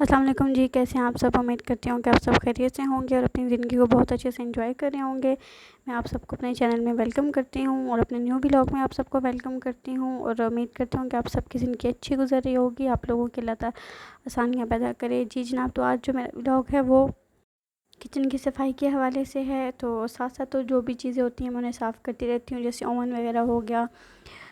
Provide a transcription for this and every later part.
अस्सलाम वालेकुम जी, कैसे हैं आप सब। उम्मीद करती हूँ कि आप सब खैरियत से होंगे और अपनी ज़िंदगी को बहुत अच्छे से एंजॉय कर रहे होंगे। मैं आप सबको अपने चैनल में वेलकम करती हूँ और अपने न्यू व्लॉग में आप सबको वेलकम करती हूँ और उम्मीद करती हूँ कि आप सबकी ज़िंदगी अच्छी गुजर रही होगी, आप लोगों के अल्लाह ताला आसानियाँ पैदा करे। जी जनाब, तो आज जो मेरा व्लॉग है वो किचन की सफाई के हवाले से है। तो साथ साथ तो जो भी चीज़ें होती हैं मैं उन्हें साफ़ करती रहती हूँ, जैसे ओवन वगैरह हो गया,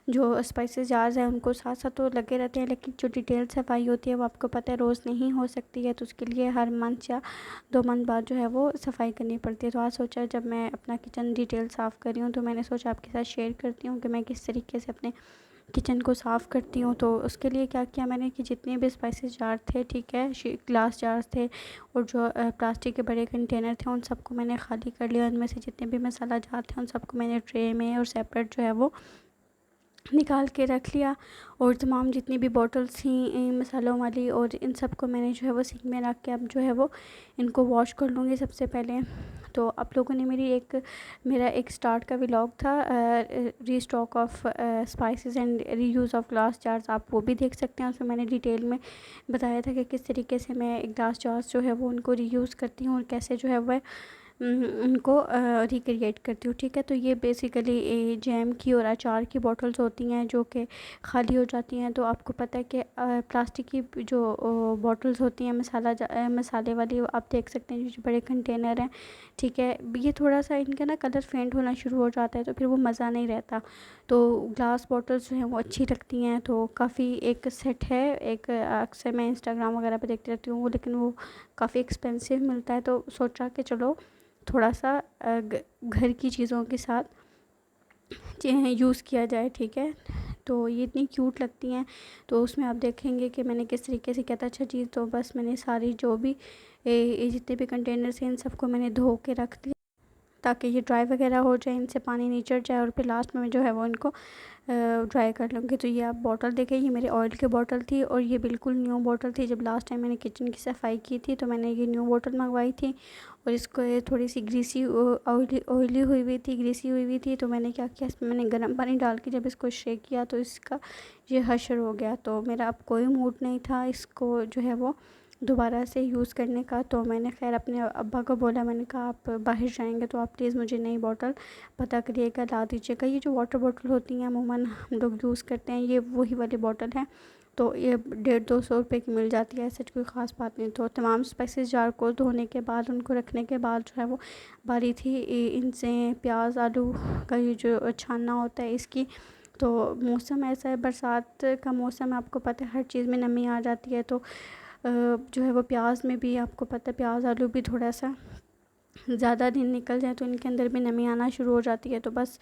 जो स्पाइसेस जार्स हैं उनको साथ साथ तो लगे रहते हैं, लेकिन जो डिटेल सफाई होती है वो आपको पता है रोज़ नहीं हो सकती है, तो उसके लिए हर मंथ या 2 मंथ बाद जो है वो सफाई करनी पड़ती है। तो आज सोचा जब मैं अपना किचन डिटेल साफ़ कर रही हूँ तो मैंने सोचा आपके साथ शेयर करती हूँ कि मैं किस तरीके से अपने किचन को साफ़ करती हूँ। तो उसके लिए क्या किया मैंने कि जितने भी स्पाइसेस जार थे, ठीक है, ग्लास जार्स थे और जो प्लास्टिक के बड़े कंटेनर थे उन सबको मैंने खाली कर लिया। उनमें से जितने भी मसाला जार थे उन सबको मैंने ट्रे में और सेपरेट जो है वो निकाल के रख लिया। और तमाम जितनी भी बॉटल्स थी मसालों वाली और इन सब को मैंने जो है वो सिंक में रख के अब जो है वो इनको वॉश कर लूँगी सबसे पहले। तो आप लोगों ने मेरा एक स्टार्ट का व्लॉग था, restock of spices and reuse of glass jars, आप वो भी देख सकते हैं। उसमें मैंने डिटेल में बताया था कि किस तरीके से मैं ग्लास जार्स जो है वो उनको रीयूज़ करती हूँ और कैसे जो है वह उनको रिक्रिएट करती हूँ, ठीक है। तो ये बेसिकली जैम की और अचार की बॉटल्स होती हैं जो कि खाली हो जाती हैं। तो आपको पता है कि प्लास्टिक की जो बॉटल्स होती हैं मसाले वाली, आप देख सकते हैं जो बड़े कंटेनर हैं, ठीक है, ये थोड़ा सा इनका ना कलर फेंट होना शुरू हो जाता है तो फिर वो मज़ा नहीं रहता। तो ग्लास बॉटल्स जो हैं वो अच्छी लगती हैं। तो काफ़ी एक सेट है, एक अक्सर मैं इंस्टाग्राम वगैरह पे देखती रहती हूँ, लेकिन वो काफ़ी एक्सपेंसिव मिलता है, तो सोचा कि चलो थोड़ा सा घर की चीज़ों के साथ यूज़ किया जाए, ठीक है। तो ये इतनी क्यूट लगती हैं। तो उसमें आप देखेंगे कि मैंने किस तरीके से किया था। अच्छा चीज़, तो बस मैंने सारी जो भी जितने भी कंटेनर्स हैं इन सबको मैंने धो के रख दिया ताकि ये ड्राई वगैरह हो जाए, इनसे पानी नहीं चढ़ जाए और फिर लास्ट में जो है वो इनको ड्राई कर लूँगी। तो ये आप बॉटल देखें, ये मेरी ऑयल की बॉटल थी और ये बिल्कुल न्यू बॉटल थी। जब लास्ट टाइम मैंने किचन की सफाई की थी तो मैंने ये न्यू बॉटल मंगवाई थी और इसको ये थोड़ी सी ग्रीसी ऑयली ग्रीसी हुई हुई थी। तो मैंने क्या किया, इसमें मैंने गर्म पानी डाल के जब इसको शेक किया तो इसका ये हशर हो गया। तो मेरा अब कोई मूड नहीं था इसको जो है वो दोबारा से यूज़ करने का। तो मैंने खैर अपने अब्बा को बोला, मैंने कहा आप बाहर जाएंगे तो आप प्लीज़ मुझे नई बॉटल पता करिएगा, ला दीजिएगा। ये जो वाटर बॉटल होती हैं अमूमन हम लोग यूज़ करते हैं, ये वही वाली बॉटल है। तो ये 150-200 रुपये की मिल जाती है, ऐसे कोई ख़ास बात नहीं। तो तमाम स्पाइसेस जार को धोने के बाद उनको रखने के बाद जो है वो बारी थी इनसे प्याज आलू का ये जो छानना होता है इसकी। तो मौसम ऐसा है, बरसात का मौसम है, आपको पता है हर चीज़ में नमी आ जाती है। तो जो है वो प्याज में भी आपको पता है प्याज आलू भी थोड़ा सा ज़्यादा दिन निकल जाए तो इनके अंदर भी नमी आना शुरू हो जाती है। तो बस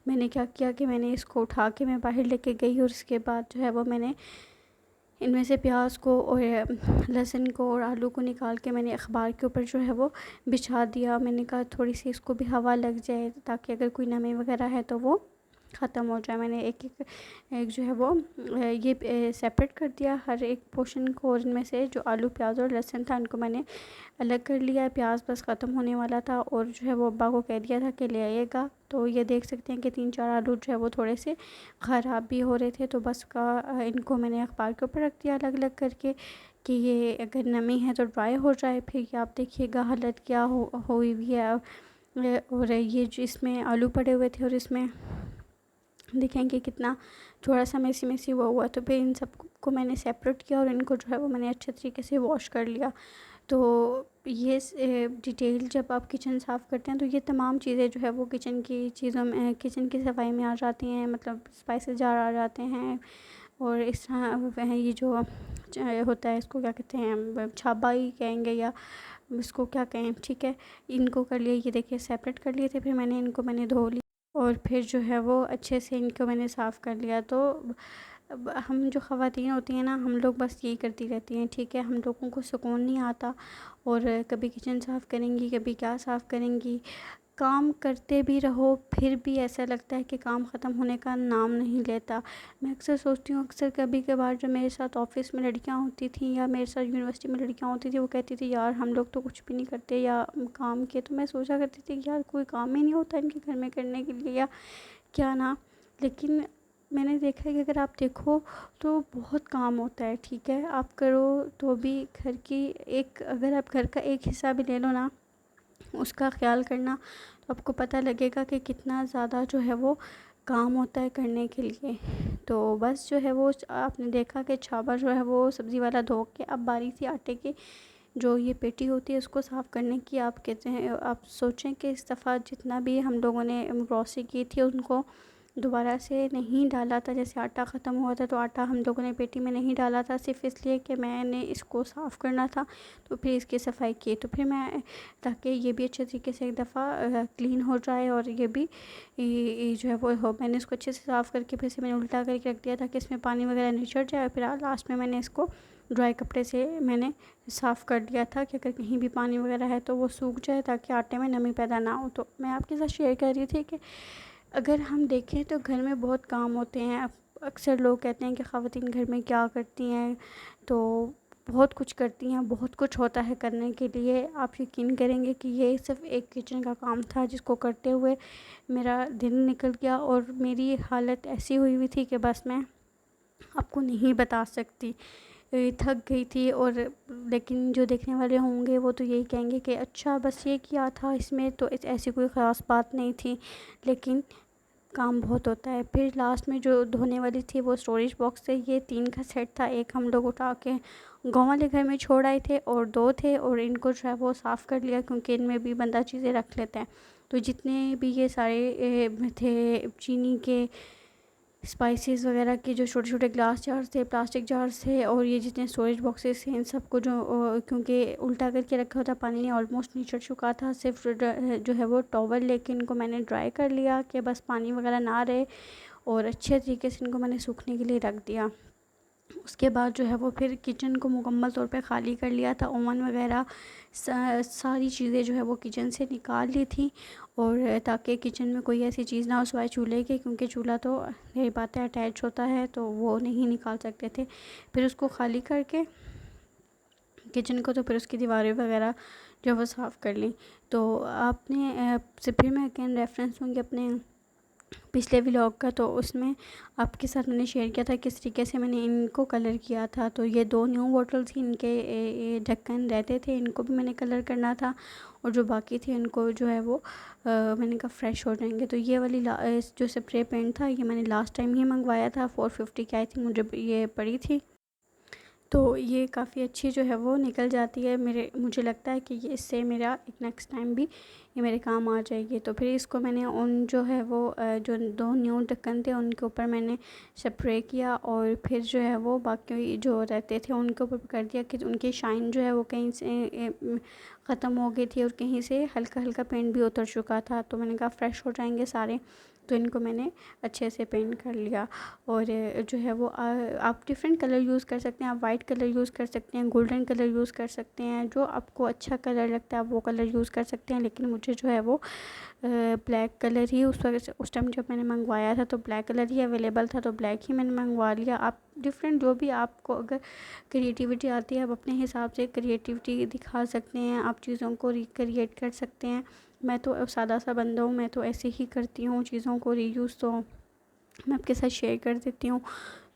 मैंने क्या किया कि मैंने इसको उठा के मैं बाहर लेके गई और उसके बाद जो है वो मैंने इनमें से प्याज को और लहसुन को और आलू को निकाल के मैंने अखबार के ऊपर जो है वो बिछा दिया। मैंने कहा थोड़ी सी इसको भी हवा लग जाए ताकि अगर कोई नमी वगैरह है तो वो ख़त्म हो जाए। मैंने एक जो है वो ये सेपरेट कर दिया हर एक पोर्शन को, और इनमें से जो आलू प्याज और लहसुन था इनको मैंने अलग कर लिया। प्याज बस ख़त्म होने वाला था और जो है वो अब्बा को कह दिया था कि ले आइएगा। तो ये देख सकते हैं कि 3-4 आलू जो है वो थोड़े से ख़राब भी हो रहे थे, तो बस इनको मैंने अखबार के ऊपर रख दिया अलग अलग करके कि ये अगर नमी है तो ड्राई हो जाए। फिर ये आप देखिएगा हालत क्या हुई हुई है। और ये जो इसमें आलू पड़े हुए थे और इसमें देखेंगे कितना थोड़ा सा मेसी मेसी हुआ। तो फिर इन सब को मैंने सेपरेट किया और इनको जो है वो मैंने अच्छे तरीके से वॉश कर लिया। तो ये डिटेल जब आप किचन साफ़ करते हैं तो ये तमाम चीज़ें जो है वो किचन की चीज़ों में किचन की सफाई में आ जाती हैं, मतलब स्पाइसेस जार आ जाते हैं। और इस तरह वह ये जो होता है इसको क्या कहते हैं, छाबा ही कहेंगे या इसको क्या कहें, ठीक है। इनको कर लिया, ये देखिए सेपरेट कर लिए थे। फिर मैंने धो लिया और फिर जो है वो अच्छे से इनको मैंने साफ़ कर लिया। तो अब हम जो ख़वातीन होती हैं ना, हम लोग बस यही करती रहती हैं, ठीक है। हम लोगों को सुकून नहीं आता और कभी किचन साफ़ करेंगी, कभी क्या साफ़ करेंगी, काम करते भी रहो फिर भी ऐसा लगता है कि काम ख़त्म होने का नाम नहीं लेता। मैं अक्सर सोचती हूँ, अक्सर कभी कभार जो मेरे साथ ऑफ़िस में लड़कियाँ होती थी या मेरे साथ यूनिवर्सिटी में लड़कियाँ होती थी, वो कहती थी यार हम लोग तो कुछ भी नहीं करते या काम के। तो मैं सोचा करती थी कि यार कोई काम ही नहीं होता इनके घर में करने के लिए या क्या ना। लेकिन मैंने देखा है कि अगर आप देखो तो बहुत काम होता है, ठीक है, आप करो तो भी घर की एक, अगर आप घर का एक हिस्सा भी ले लो ना, उसका ख्याल करना, तो आपको पता लगेगा कि कितना ज़्यादा जो है वो काम होता है करने के लिए। तो बस जो है वो आपने देखा कि छाबा जो है वो सब्ज़ी वाला धो के अब बारी थी आटे की, जो ये पेटी होती है उसको साफ़ करने की। आप कहते हैं, आप सोचें कि इस दफ़ा जितना भी हम लोगों ने ग्रॉसरी की थी उनको दोबारा से नहीं डाला था। जैसे आटा ख़त्म हुआ था तो आटा हम लोगों ने पेटी में नहीं डाला था, सिर्फ़ इसलिए कि मैंने इसको साफ़ करना था, तो फिर इसकी सफाई की। तो फिर मैं, ताकि ये भी अच्छे तरीके से एक दफ़ा क्लीन हो जाए और ये भी ये जो है वो हो, मैंने इसको अच्छे से साफ़ करके फिर से मैंने उल्टा करके रख दिया ताकि इसमें पानी वगैरह निचड़ जाए। और फिर लास्ट में मैंने इसको ड्राई कपड़े से मैंने साफ़ कर दिया था कि अगर कहीं भी पानी वगैरह है तो वो सूख जाए, ताकि आटे में नमी पैदा ना हो। तो मैं आपके साथ शेयर कर रही थी कि अगर हम देखें तो घर में बहुत काम होते हैं। अब अक्सर लोग कहते हैं कि ख़वातीन घर में क्या करती हैं, तो बहुत कुछ करती हैं, बहुत कुछ होता है करने के लिए। आप यकीन करेंगे कि ये सिर्फ़ एक किचन का काम था जिसको करते हुए मेरा दिन निकल गया और मेरी हालत ऐसी हुई हुई थी कि बस मैं आपको नहीं बता सकती। थक गई थी। और लेकिन जो देखने वाले होंगे वो तो यही कहेंगे कि अच्छा बस ये किया था, इसमें तो ऐसी कोई ख़ास बात नहीं थी, लेकिन काम बहुत होता है। फिर लास्ट में जो धोने वाली थी वो स्टोरेज बॉक्स है, ये 3 का सेट था। एक हम लोग उठा के गाँव वाले घर में छोड़ आए थे और 2 थे, और इनको जो है वो साफ़ कर लिया क्योंकि इनमें भी बंदा चीज़ें रख लेता है। तो जितने भी ये सारे थे चीनी के, स्पाइसेस वगैरह के जो छोटे छोटे ग्लास जार्स थे, प्लास्टिक जार्स थे, और ये जितने स्टोरेज बॉक्सेस हैं इन सबको जो क्योंकि उल्टा करके रखा होता, पानी ऑलमोस्ट निचड़ चुका था, सिर्फ जो है वो टॉवल लेके इनको मैंने ड्राई कर लिया कि बस पानी वगैरह ना रहे, और अच्छे तरीके से इनको मैंने सूखने के लिए रख दिया। उसके बाद जो है वो फिर किचन को मुकम्मल तौर पे ख़ाली कर लिया था। ओवन वगैरह सारी चीज़ें जो है वो किचन से निकाल ली थी, और ताकि किचन में कोई ऐसी चीज़ ना हो सिवाय चूल्हे के, क्योंकि चूल्हा तो यही बात है अटैच होता है तो वो नहीं निकाल सकते थे। फिर उसको ख़ाली करके किचन को, तो फिर उसकी दीवारें वगैरह जो है वो साफ़ कर ली। तो आपने से फिर मैं अगेन रेफरेंस दूँगी अपने पिछले व्लॉग का, तो उसमें आपके साथ मैंने शेयर किया था किस तरीके से मैंने इनको कलर किया था। तो ये 2 न्यू बॉटल थी, इनके ढक्कन रहते थे, इनको भी मैंने कलर करना था, और जो बाकी थे इनको जो है वो मैंने कहा फ्रेश हो जाएंगे। तो ये वाली जो स्प्रे पेंट था ये मैंने लास्ट टाइम ही मंगवाया था, 450 की आई थिंक मुझे ये पड़ी थी। तो ये काफ़ी अच्छी जो है वो निकल जाती है। मुझे लगता है कि ये इससे मेरा एक नेक्स्ट टाइम भी ये मेरे काम आ जाएगी। तो फिर इसको मैंने उन जो है वो जो 2 न्यू ढक्कन थे उनके ऊपर मैंने स्प्रे किया, और फिर जो है वो बाकी जो रहते थे उनके ऊपर कर दिया कि उनकी शाइन जो है वो कहीं से ख़त्म हो गई थी और कहीं से हल्का हल्का पेंट भी उतर चुका था। तो मैंने कहा फ्रेश हो जाएंगे सारे, तो इनको मैंने अच्छे से पेंट कर लिया। और जो है वो आप डिफरेंट कलर यूज़ कर सकते हैं, आप वाइट कलर यूज़ कर सकते हैं, गोल्डन कलर यूज़ कर सकते हैं, जो आपको अच्छा कलर लगता है आप वो कलर यूज़ कर सकते हैं। लेकिन मुझे जो है वो ब्लैक कलर ही उस टाइम जब मैंने मंगवाया था तो ब्लैक कलर ही अवेलेबल था, तो ब्लैक ही मैंने मंगवा लिया। आप डिफरेंट जो भी आपको अगर क्रिएटिविटी आती है आप अपने हिसाब से क्रिएटिविटी दिखा सकते हैं, आप चीज़ों को रिक्रिएट कर सकते हैं। मैं तो सादा सा बंदा हूँ, मैं तो ऐसे ही करती हूँ चीज़ों को रीयूज़, तो मैं आपके साथ शेयर कर देती हूँ।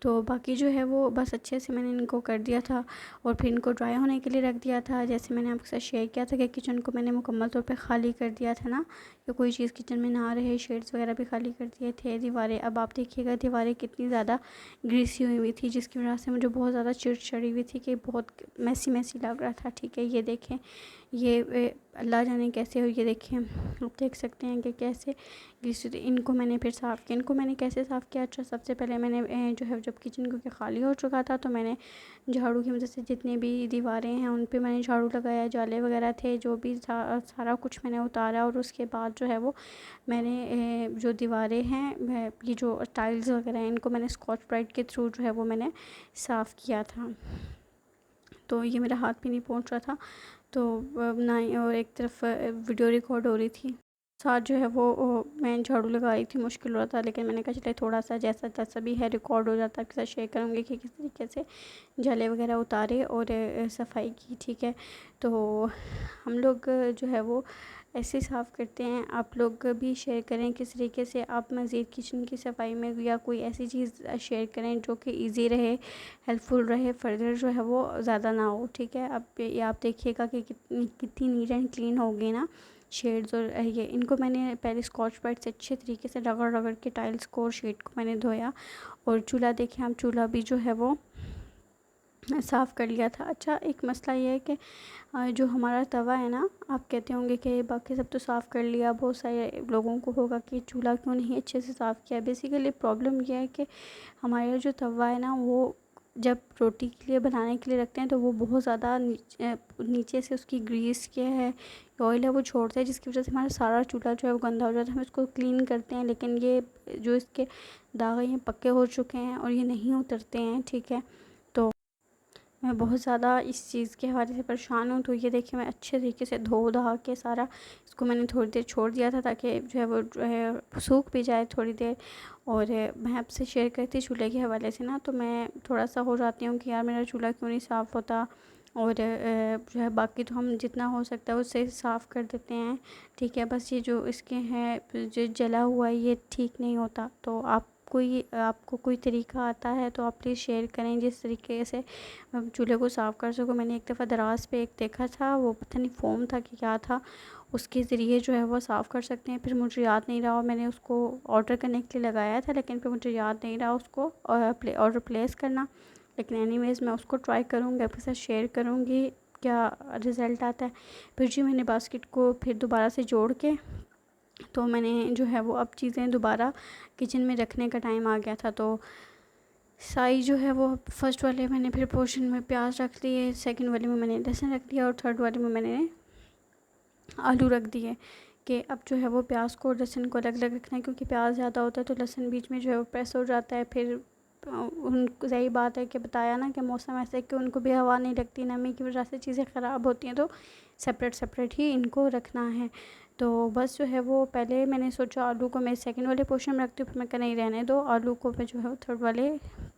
तो बाकी जो है वो बस अच्छे से मैंने इनको कर दिया था और फिर इनको ड्राई होने के लिए रख दिया था। जैसे मैंने आपके साथ शेयर किया था कि किचन को मैंने मुकम्मल तौर पे ख़ाली कर दिया था ना, कि कोई चीज़ किचन में ना रहे, शेड्स वगैरह भी खाली कर दिए थे। दीवारें, अब आप देखिएगा दीवारें कितनी ज़्यादा ग्रीसी हुई हुई थी, जिसकी वजह से मुझे बहुत ज़्यादा चिड़चिड़ी हुई थी कि बहुत मैसी मैसी लग रहा था। ठीक है, ये देखें, ये अल्लाह जाने कैसे हो, ये देखें आप देख सकते हैं कि कैसे ग्रीसी। इनको मैंने फिर साफ़ किया। इनको मैंने कैसे साफ़ किया? अच्छा, सबसे पहले मैंने जो है जब किचन क्योंकि खाली हो चुका था तो मैंने झाड़ू की मदद से जितनी भी दीवारें हैं उन पे मैंने झाड़ू लगाया, जाले वगैरह थे जो भी सारा कुछ मैंने उतारा। और उसके बाद जो है वो मैंने जो दीवारें हैं, ये जो टाइल्स वगैरह हैं, इनको मैंने स्कॉच ब्राइट के थ्रू जो है वो मैंने साफ़ किया था। तो ये मेरा हाथ भी नहीं पहुंच रहा था, तो ना और एक तरफ वीडियो रिकॉर्ड हो रही थी, साथ जो है वो मैं झाड़ू लगा रही थी। मुश्किल हो रहा था, लेकिन मैंने कहा चले थोड़ा सा जैसा तैसा भी है रिकॉर्ड हो जाता है, आपके साथ शेयर करूँगी कि किस तरीके से जाले वगैरह उतारे और सफाई की। ठीक है, तो हम लोग जो है वो ऐसे साफ़ करते हैं। आप लोग भी शेयर करें किस तरीके से आप मज़ीद किचन की सफाई में या कोई ऐसी चीज़ शेयर करें जो कि ईज़ी रहे, हेल्पफुल रहे, फर्दर जो है वो ज़्यादा ना हो, ठीक है। अब ये आप देखिएगा कि कितनी नीट एंड क्लीन हो गई ना शेड्स। और ये इनको मैंने पहले स्कॉच ब्राइट से अच्छे तरीके से रगड़ रगड़ के टाइल्स को और शेड को मैंने धोया। और चूल्हा देखिए, हम चूल्हा भी जो है वो साफ़ कर लिया था। अच्छा, एक मसला ये है कि जो हमारा तवा है ना, आप कहते होंगे कि बाकी सब तो साफ़ कर लिया, बहुत सारे लोगों को होगा कि चूल्हा क्यों नहीं अच्छे से साफ़ किया। बेसिकली प्रॉब्लम यह है कि हमारा जो तवा है ना, वो जब रोटी के लिए बनाने के लिए रखते हैं तो वो बहुत ज़्यादा नीचे से उसकी ग्रीस क्या है, ऑयल है, वो छोड़ता है, जिसकी वजह से हमारा सारा चूल्हा जो है वो गंदा हो जाता है। हम इसको क्लीन करते हैं, लेकिन ये जो इसके दाग हैं ये पक्के हो चुके हैं और ये नहीं उतरते हैं, ठीक है। तो मैं बहुत ज़्यादा इस चीज़ के हवाले से परेशान हूँ। तो ये देखिए, मैं अच्छे तरीके से धो धा के सारा इसको मैंने थोड़ी देर छोड़ दिया था ताकि जो है वो जो है सूख भी जाए थोड़ी देर। और मैं आपसे शेयर करती चूल्हे के हवाले से ना, तो मैं थोड़ा सा हो जाती हूँ कि यार मेरा चूल्हा क्यों नहीं साफ़ होता। और जो है बाकी तो हम जितना हो सकता है उससे साफ़ कर देते हैं, ठीक है। बस ये जो इसके हैं जो जला हुआ है ये ठीक नहीं होता। तो आपको कोई तरीका आता है तो आप प्लीज़ शेयर करें जिस तरीके से मैं चूल्हे को साफ़ कर सकूँ। मैंने एक दफ़ा दराज पे एक देखा था, वो पता नहीं फ़ोम था कि क्या था, उसके ज़रिए जो है वो साफ़ कर सकते हैं। फिर मुझे याद नहीं रहा और मैंने उसको ऑर्डर करने के लिए लगाया था, लेकिन फिर मुझे याद नहीं रहा उसको ऑर्डर प्लेस करना। लेकिन एनीवेज़ मैं उसको ट्राई करूँगी, आपके साथ शेयर करूँगी क्या रिज़ल्ट आता है। फिर जी मैंने बास्केट को फिर दोबारा से जोड़ के, तो मैंने जो है वो अब चीज़ें दोबारा किचन में रखने का टाइम आ गया था। तो साई जो है वो फर्स्ट वाले मैंने फिर पोर्शन में प्याज रख दिए, सेकंड वाले में मैंने लहसुन रख दिया और थर्ड वाले में मैंने आलू रख दिए। कि अब जो है वो प्याज को और लहसुन को अलग अलग रखना है, क्योंकि प्याज ज़्यादा होता है तो लहसुन बीच में जो है वो प्रेस हो जाता है। फिर उनको सही बात है कि बताया ना कि मौसम ऐसे है कि उनको भी हवा नहीं लगती, नमी की वजह से चीज़ें ख़राब होती हैं, तो सेपरेट सेपरेट ही इनको रखना है। तो बस जो है वो पहले मैंने सोचा आलू को मैं सेकंड वाले पोर्शन में रखती हूँ, फिर मैं कहा नहीं रहने दो, आलू को मैं जो है वो थर्ड वाले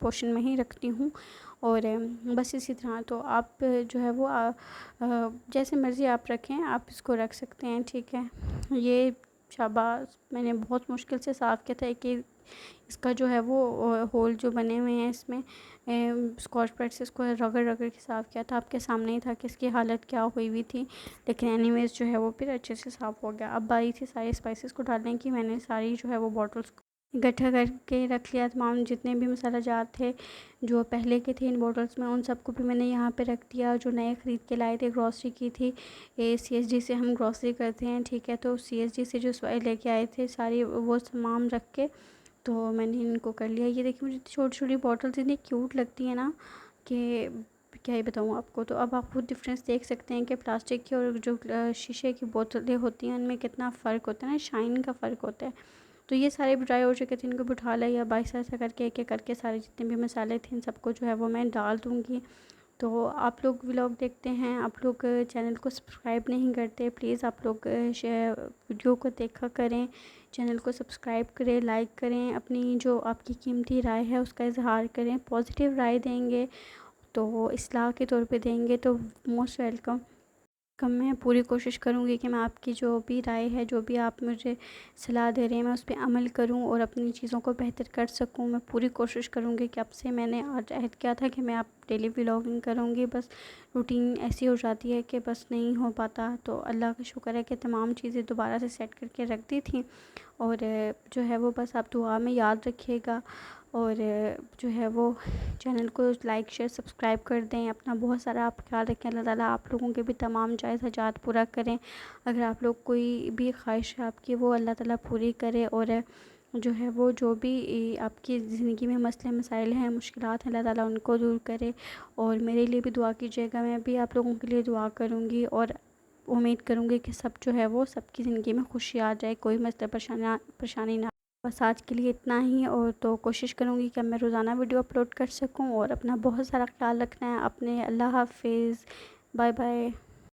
पोर्शन में ही रखती हूँ। और बस इसी तरह तो आप जो है वो जैसे मर्ज़ी आप रखें, आप इसको रख सकते हैं, ठीक है। ये शाबाश, मैंने बहुत मुश्किल से साफ़ किया था कि इसका जो है वो होल जो बने हुए हैं इसमें स्कॉच ब्राइट से इसको रगड़ रगड़ के साफ़ किया था। आपके सामने ही था कि इसकी हालत क्या हुई हुई थी, लेकिन एनीवेज़ जो है वो फिर अच्छे से साफ़ हो गया। अब बारी थी सारे स्पाइसेस को डालने की। मैंने सारी जो है वो बॉटल्स इकट्ठा करके रख लिया, तमाम जितने भी मसाला जात थे जो पहले के थे इन बॉटल्स में, उन सबको भी मैंने यहाँ पे रख दिया। जो नए ख़रीद के लाए थे, ग्रॉसरी की थी, CSD से हम ग्रॉसरी करते हैं, ठीक है। तो CSD से जो लेके आए थे सारी वो सामान रख के तो मैंने इनको कर लिया। ये देखिए, मुझे छोटी छोटी बॉटल्स इतनी क्यूट लगती है ना कि क्या ही बताऊँ आपको। तो अब आप खुद डिफरेंस देख सकते हैं कि प्लास्टिक की और जो शीशे की बोतलें होती हैं उनमें कितना फ़र्क होता है ना, शाइन का फ़र्क होता है। तो ये सारे भी ड्राई हो चुके थे, इनको भी उठा लिया। बाइस ऐसा करके एक एक करके सारे जितने भी मसाले थे इन सबको जो है वो मैं डाल दूँगी। तो आप लोग व्लॉग देखते हैं, आप लोग चैनल को सब्सक्राइब नहीं करते, प्लीज़ आप लोग वीडियो को देखा करें, चैनल को सब्सक्राइब करें, लाइक करें, अपनी जो आपकी कीमती राय है उसका इजहार करें। पॉजिटिव राय देंगे तो इस्लाह के तौर पे देंगे तो मोस्ट वेलकम। मैं पूरी कोशिश करूँगी कि मैं आपकी जो भी राय है, जो भी आप मुझे सलाह दे रहे हैं, मैं उस पे अमल करूँ और अपनी चीज़ों को बेहतर कर सकूँ। मैं पूरी कोशिश करूँगी कि आपसे मैंने आज अहद किया था कि मैं आप डेली व्लॉगिंग करूँगी, बस रूटीन ऐसी हो जाती है कि बस नहीं हो पाता। तो अल्लाह का शुक्र है कि तमाम चीज़ें दोबारा से सेट करके रख दी थी। और जो है वो बस आप दुआ में याद रखिएगा और जो है वो चैनल को लाइक शेयर सब्सक्राइब कर दें। अपना बहुत सारा आप ख्याल रखें। अल्लाह ताला आप लोगों के भी तमाम जायज़ हजात पूरा करें। अगर आप लोग कोई भी ख्वाहिश है आपकी, वो अल्लाह ताला पूरी करे। और जो है वो जो भी आपकी ज़िंदगी में मसले मसाइल हैं, मुश्किलात हैं, अल्लाह ताला उनको दूर करे। और मेरे लिए भी दुआ कीजिएगा, मैं भी आप लोगों के लिए दुआ करूँगी और उम्मीद करूँगी कि सब जो है वो सबकी ज़िंदगी में खुशी आ जाए, कोई मसला परेशानी ना। बस आज के लिए इतना ही। और तो कोशिश करूँगी कि मैं रोज़ाना वीडियो अपलोड कर सकूँ। और अपना बहुत सारा ख्याल रखना है अपने। अल्लाह हाफ़िज़, बाय बाय।